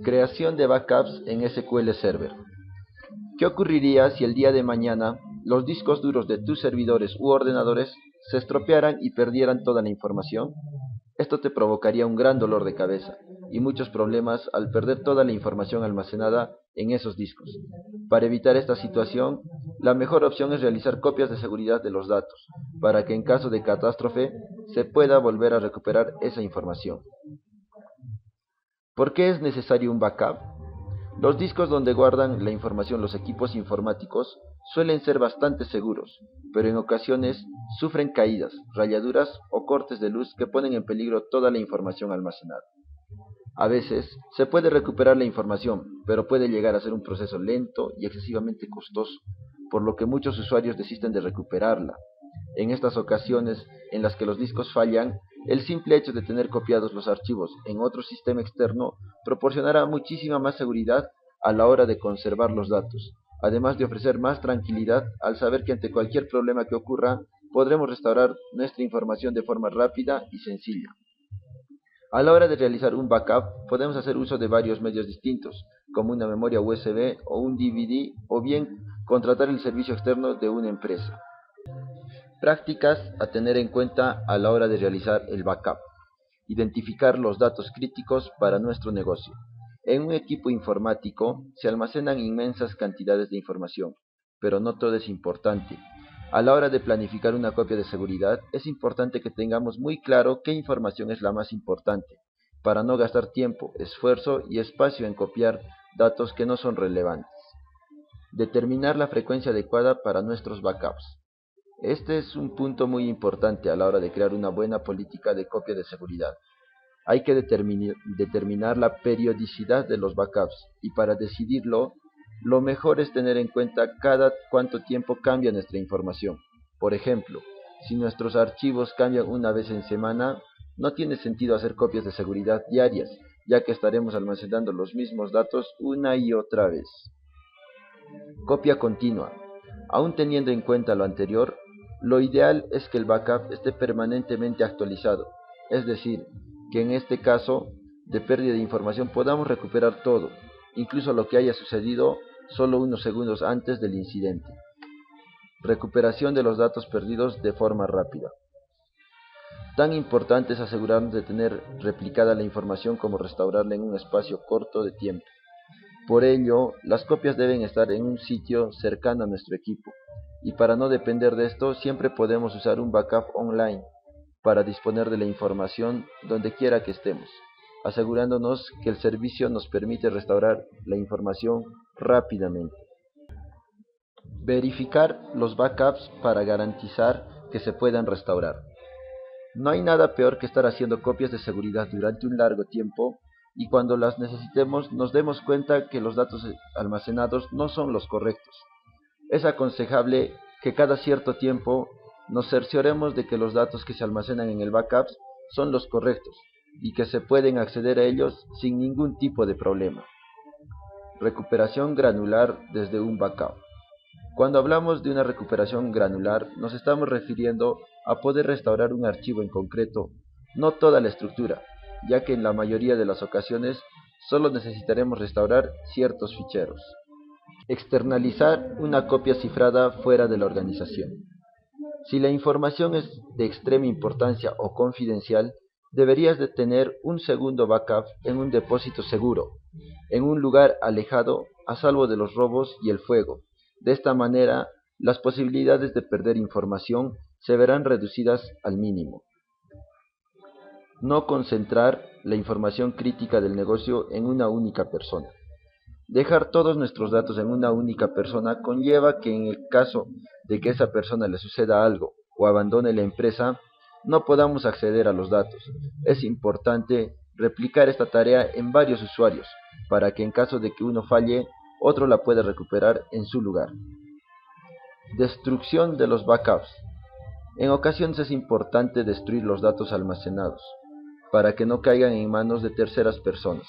Creación de backups en SQL Server. ¿Qué ocurriría si el día de mañana los discos duros de tus servidores u ordenadores se estropearan y perdieran toda la información? Esto te provocaría un gran dolor de cabeza y muchos problemas al perder toda la información almacenada en esos discos. Para evitar esta situación, la mejor opción es realizar copias de seguridad de los datos, para que en caso de catástrofe se pueda volver a recuperar esa información. ¿Por qué es necesario un backup? Los discos donde guardan la información los equipos informáticos suelen ser bastante seguros, pero en ocasiones sufren caídas, rayaduras o cortes de luz que ponen en peligro toda la información almacenada. A veces se puede recuperar la información, pero puede llegar a ser un proceso lento y excesivamente costoso, por lo que muchos usuarios desisten de recuperarla. En estas ocasiones en las que los discos fallan, el simple hecho de tener copiados los archivos en otro sistema externo proporcionará muchísima más seguridad a la hora de conservar los datos, además de ofrecer más tranquilidad al saber que ante cualquier problema que ocurra, podremos restaurar nuestra información de forma rápida y sencilla. A la hora de realizar un backup, podemos hacer uso de varios medios distintos, como una memoria USB o un DVD, o bien contratar el servicio externo de una empresa. Prácticas a tener en cuenta a la hora de realizar el backup. Identificar los datos críticos para nuestro negocio. En un equipo informático se almacenan inmensas cantidades de información, pero no todo es importante. A la hora de planificar una copia de seguridad, es importante que tengamos muy claro qué información es la más importante, para no gastar tiempo, esfuerzo y espacio en copiar datos que no son relevantes. Determinar la frecuencia adecuada para nuestros backups. Este es un punto muy importante a la hora de crear una buena política de copia de seguridad. Hay que determinar la periodicidad de los backups y para decidirlo, lo mejor es tener en cuenta cada cuánto tiempo cambia nuestra información. Por ejemplo, si nuestros archivos cambian una vez en semana, no tiene sentido hacer copias de seguridad diarias, ya que estaremos almacenando los mismos datos una y otra vez. Copia continua. Aún teniendo en cuenta lo anterior, lo ideal es que el backup esté permanentemente actualizado, es decir, que en este caso de pérdida de información podamos recuperar todo, incluso lo que haya sucedido solo unos segundos antes del incidente. Recuperación de los datos perdidos de forma rápida. Tan importante es asegurarnos de tener replicada la información como restaurarla en un espacio corto de tiempo. Por ello, las copias deben estar en un sitio cercano a nuestro equipo, y para no depender de esto, siempre podemos usar un backup online para disponer de la información donde quiera que estemos, asegurándonos que el servicio nos permite restaurar la información rápidamente. Verificar los backups para garantizar que se puedan restaurar. No hay nada peor que estar haciendo copias de seguridad durante un largo tiempo y cuando las necesitemos nos demos cuenta que los datos almacenados no son los correctos. Es aconsejable que cada cierto tiempo nos cercioremos de que los datos que se almacenan en el backup son los correctos y que se pueden acceder a ellos sin ningún tipo de problema. Recuperación granular desde un backup. Cuando hablamos de una recuperación granular, nos estamos refiriendo a poder restaurar un archivo en concreto, no toda la estructura, ya que en la mayoría de las ocasiones solo necesitaremos restaurar ciertos ficheros. Externalizar una copia cifrada fuera de la organización. Si la información es de extrema importancia o confidencial, deberías de tener un segundo backup en un depósito seguro, en un lugar alejado a salvo de los robos y el fuego. De esta manera, las posibilidades de perder información se verán reducidas al mínimo. No concentrar la información crítica del negocio en una única persona. Dejar todos nuestros datos en una única persona conlleva que en el caso de que esa persona le suceda algo o abandone la empresa, no podamos acceder a los datos. Es importante replicar esta tarea en varios usuarios para que en caso de que uno falle, otro la pueda recuperar en su lugar. Destrucción de los backups. En ocasiones es importante destruir los datos almacenados para que no caigan en manos de terceras personas.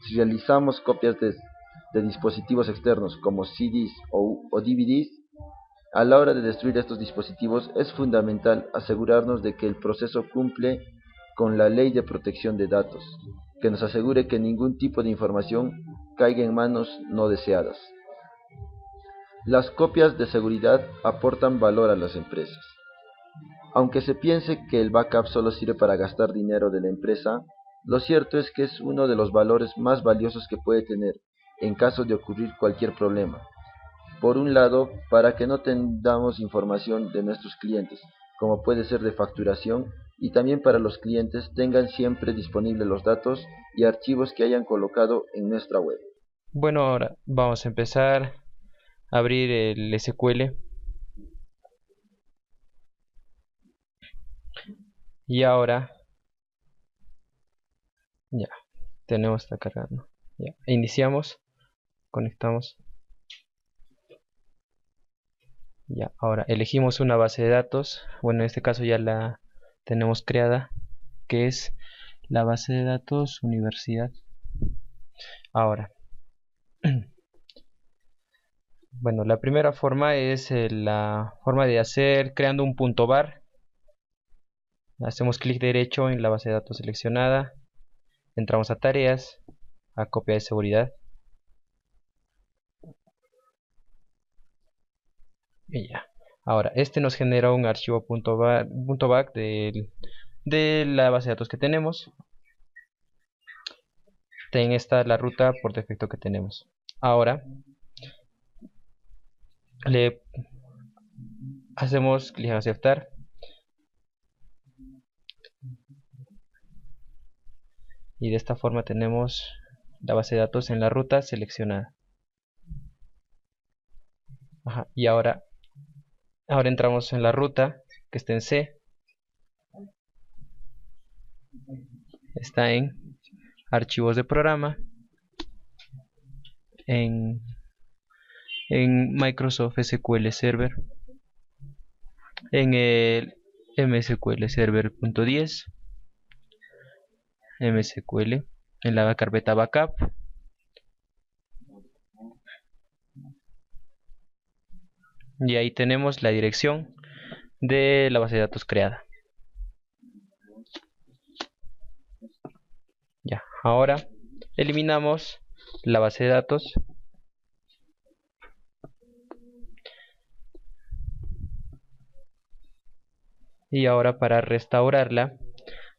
Si realizamos copias de dispositivos externos como CDs o DVDs, a la hora de destruir estos dispositivos es fundamental asegurarnos de que el proceso cumple con la ley de protección de datos, que nos asegure que ningún tipo de información caiga en manos no deseadas. Las copias de seguridad aportan valor a las empresas. Aunque se piense que el backup solo sirve para gastar dinero de la empresa, lo cierto es que es uno de los valores más valiosos que puede tener en caso de ocurrir cualquier problema. Por un lado, para que no tengamos información de nuestros clientes, como puede ser de facturación, y también para los clientes tengan siempre disponibles los datos y archivos que hayan colocado en nuestra web. Bueno, ahora vamos a empezar a abrir el SQL y ahora ya tenemos, está cargando. Ya, iniciamos, conectamos. Ya, ahora elegimos una base de datos. Bueno, en este caso ya la tenemos creada, que es la base de datos universidad. Ahora, bueno, la primera forma es la forma de hacer creando un punto bar. Hacemos clic derecho en la base de datos seleccionada, entramos a tareas, a copia de seguridad y ya. Ahora, este nos genera un archivo .back de la base de datos que tenemos. En esta la ruta por defecto que tenemos. Ahora le hacemos clic en aceptar y de esta forma tenemos la base de datos en la ruta seleccionada. Ajá, y ahora entramos en la ruta que está en C, está en archivos de programa, en Microsoft SQL Server, en el MSQL Server.10, MSQL, en la carpeta backup, y ahí tenemos la dirección de la base de datos creada. Ya, ahora eliminamos la base de datos y ahora para restaurarla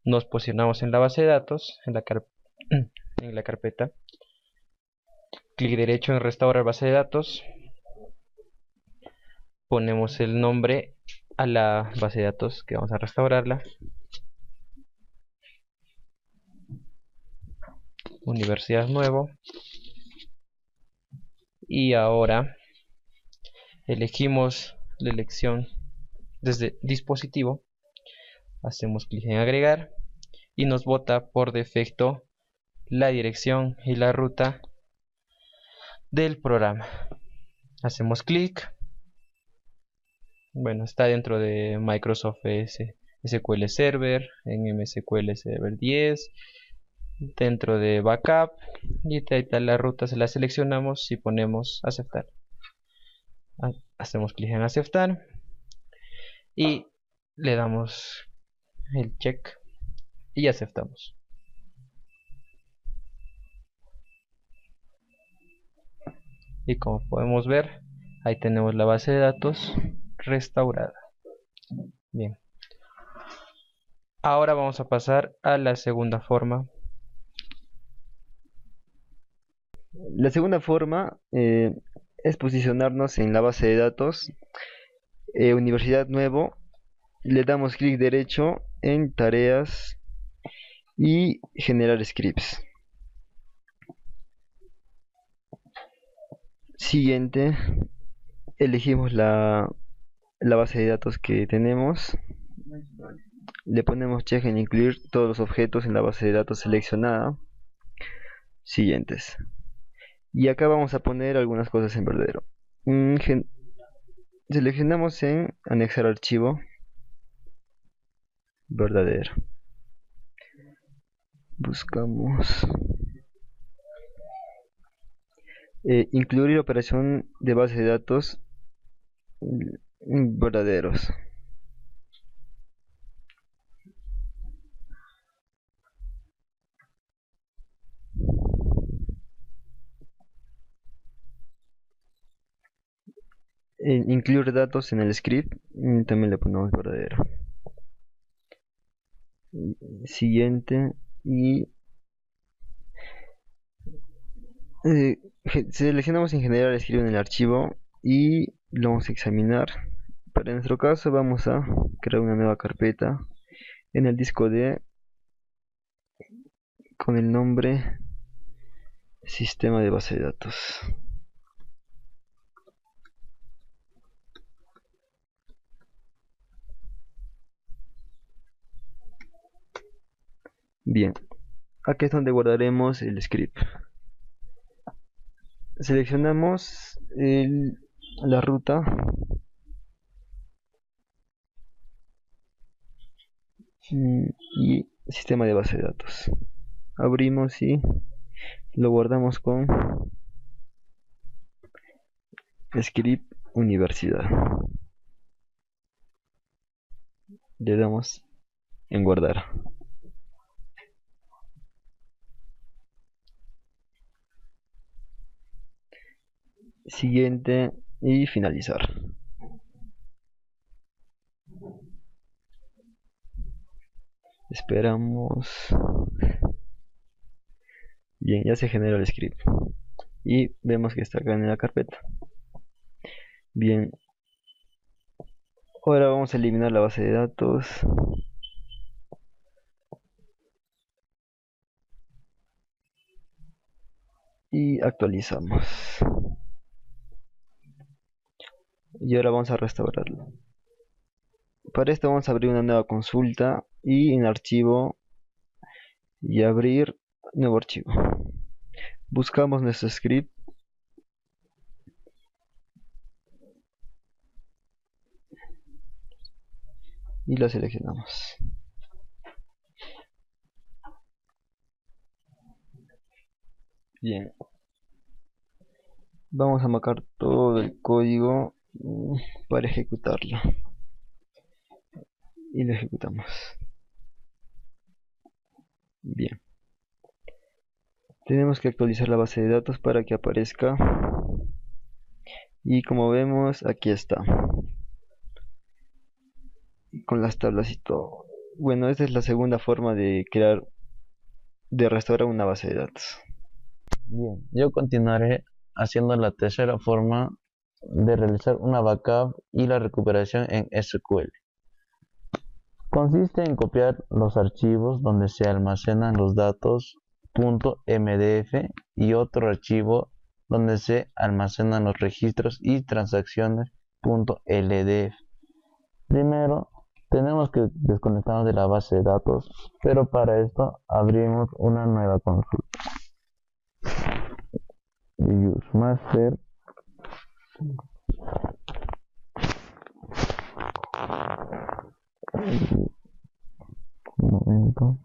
nos posicionamos en la base de datos, en la carpeta, clic derecho en restaurar base de datos, ponemos el nombre a la base de datos que vamos a restaurarla, Universidad Nuevo, y ahora elegimos la elección desde dispositivo, hacemos clic en agregar y nos bota por defecto la dirección y la ruta del programa. Hacemos clic, bueno, está dentro de Microsoft SQL Server, en MSQL Server 10, dentro de backup, y ahí está la ruta, se la seleccionamos y ponemos aceptar. Hacemos clic en aceptar y le damos el check y aceptamos. Y como podemos ver, ahí tenemos la base de datos restaurada. Bien, ahora vamos a pasar a la segunda forma. La segunda forma es posicionarnos en la base de datos Universidad Nuevo. Le damos clic derecho en tareas y generar scripts. Siguiente, elegimos la base de datos que tenemos. Le ponemos check en incluir todos los objetos en la base de datos seleccionada. Siguientes. Y acá vamos a poner algunas cosas en verdadero. Seleccionamos en anexar archivo verdadero. Buscamos incluir operación de base de datos verdaderos. incluir datos en el script, también le ponemos verdadero. Siguiente, y seleccionamos en general escribir en el archivo y lo vamos a examinar. Para nuestro caso vamos a crear una nueva carpeta en el disco D con el nombre sistema de base de datos. Bien, aquí es donde guardaremos el script. Seleccionamos la ruta y sistema de base de datos. Abrimos y lo guardamos con script universidad. Le damos en guardar. Siguiente y finalizar. Esperamos. Bien, ya se generó el script y vemos que está acá en la carpeta. Bien, ahora vamos a eliminar la base de datos y actualizamos. Y ahora vamos a restaurarlo. Para esto vamos a abrir una nueva consulta y en archivo y abrir nuevo archivo. Buscamos nuestro script y lo seleccionamos. Bien, vamos a marcar todo el código para ejecutarlo y lo ejecutamos. Bien, tenemos que actualizar la base de datos para que aparezca y como vemos aquí está con las tablas y todo. Bueno, esta es la segunda forma de restaurar una base de datos. Bien, yo continuaré haciendo la tercera forma de realizar una backup y la recuperación en SQL. Consiste en copiar los archivos donde se almacenan los datos .mdf y otro archivo donde se almacenan los registros y transacciones .ldf. Primero tenemos que desconectarnos de la base de datos, pero para esto abrimos una nueva consulta. Use master un momento.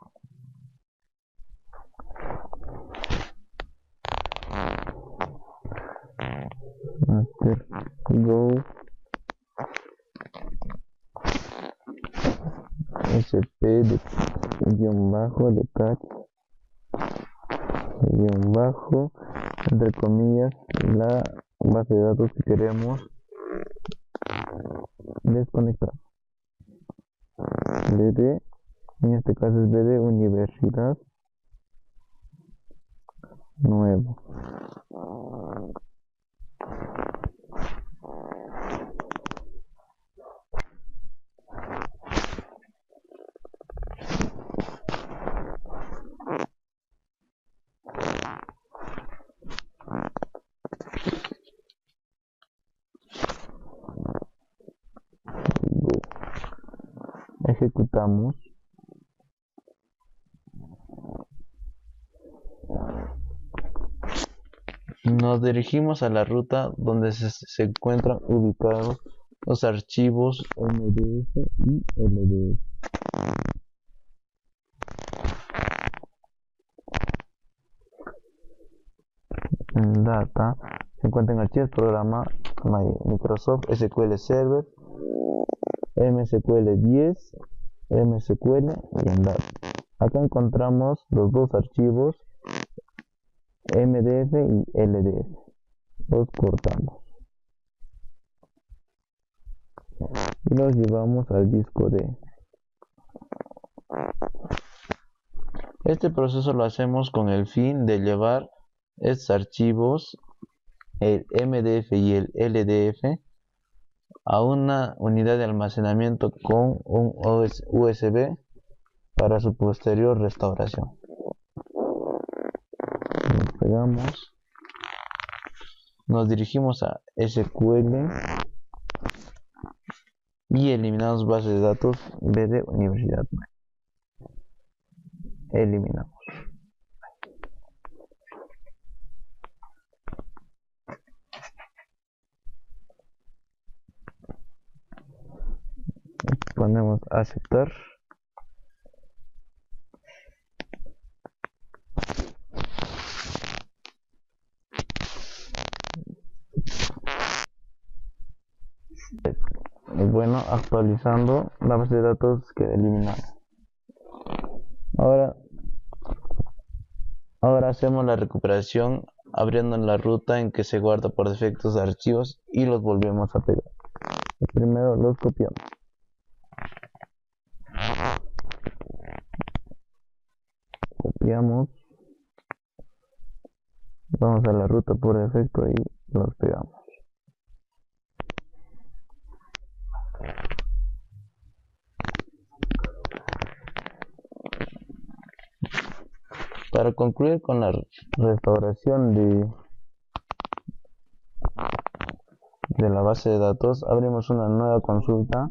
Master go sp de guión bajo de catch guión bajo entre comillas la base de datos que queremos desconectar. BD, en este caso es BD Universidad Nuevo. Ejecutamos. Nos dirigimos a la ruta donde se encuentran ubicados los archivos MDF y LDF. En data se encuentran archivos programa Microsoft SQL Server, MSQL 10, MSQL y en data. Acá encontramos los dos archivos MDF y LDF. Los cortamos. y los llevamos al disco D. Este proceso lo hacemos con el fin de llevar estos archivos, el MDF y el LDF, a una unidad de almacenamiento con un USB para su posterior restauración. Nos pegamos, nos dirigimos a SQL y eliminamos base de datos de Universidad. Eliminamos. Ponemos aceptar. Y bueno, actualizando la base de datos que eliminamos. Ahora hacemos la recuperación abriendo la ruta en que se guarda por defecto los archivos y los volvemos a pegar. Primero los copiamos. Vamos a la ruta por defecto y los pegamos. Para concluir con la restauración de la base de datos, abrimos una nueva consulta.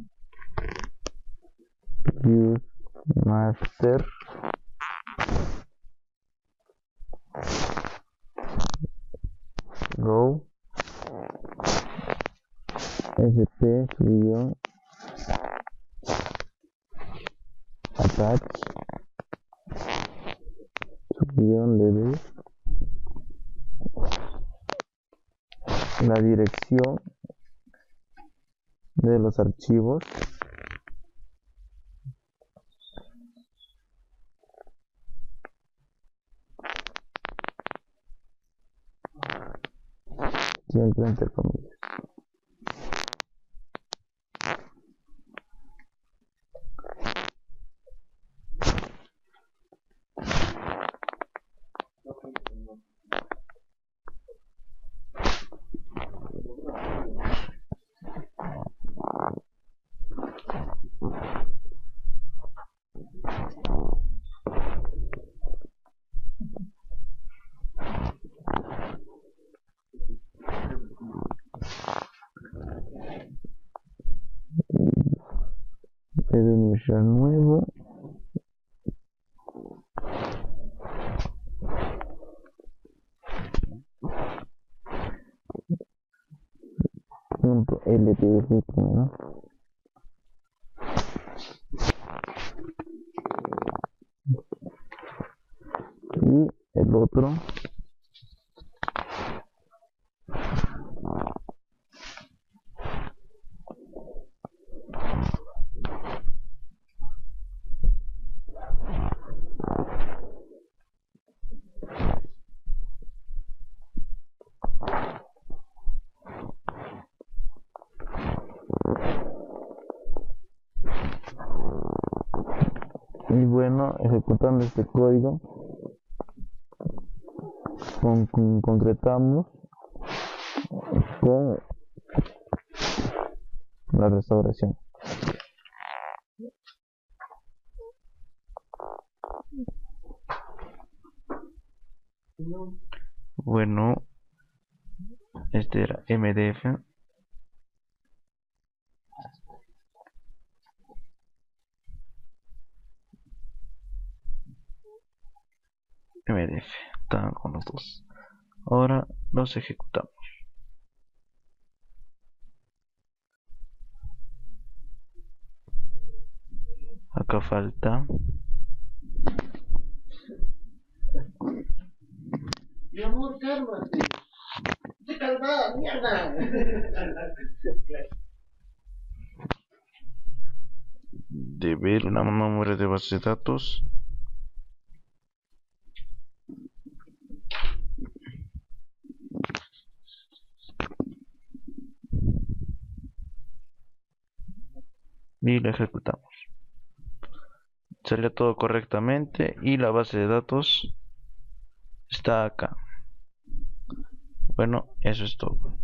Use master go sp attach -lb la dirección de los archivos siempre entre comillas. Debe iniciar nuevo. .ltf primero. Y el otro y bueno, ejecutando este código concretamos con la restauración. Bueno, este era MDF. Estaban con los dos. Ahora los ejecutamos. Acá falta. Mi amor, cálmate. ¡Qué calmada, mierda! De ver una memoria de base de datos. y lo ejecutamos. Salió todo correctamente y la base de datos está acá. Bueno, eso es todo.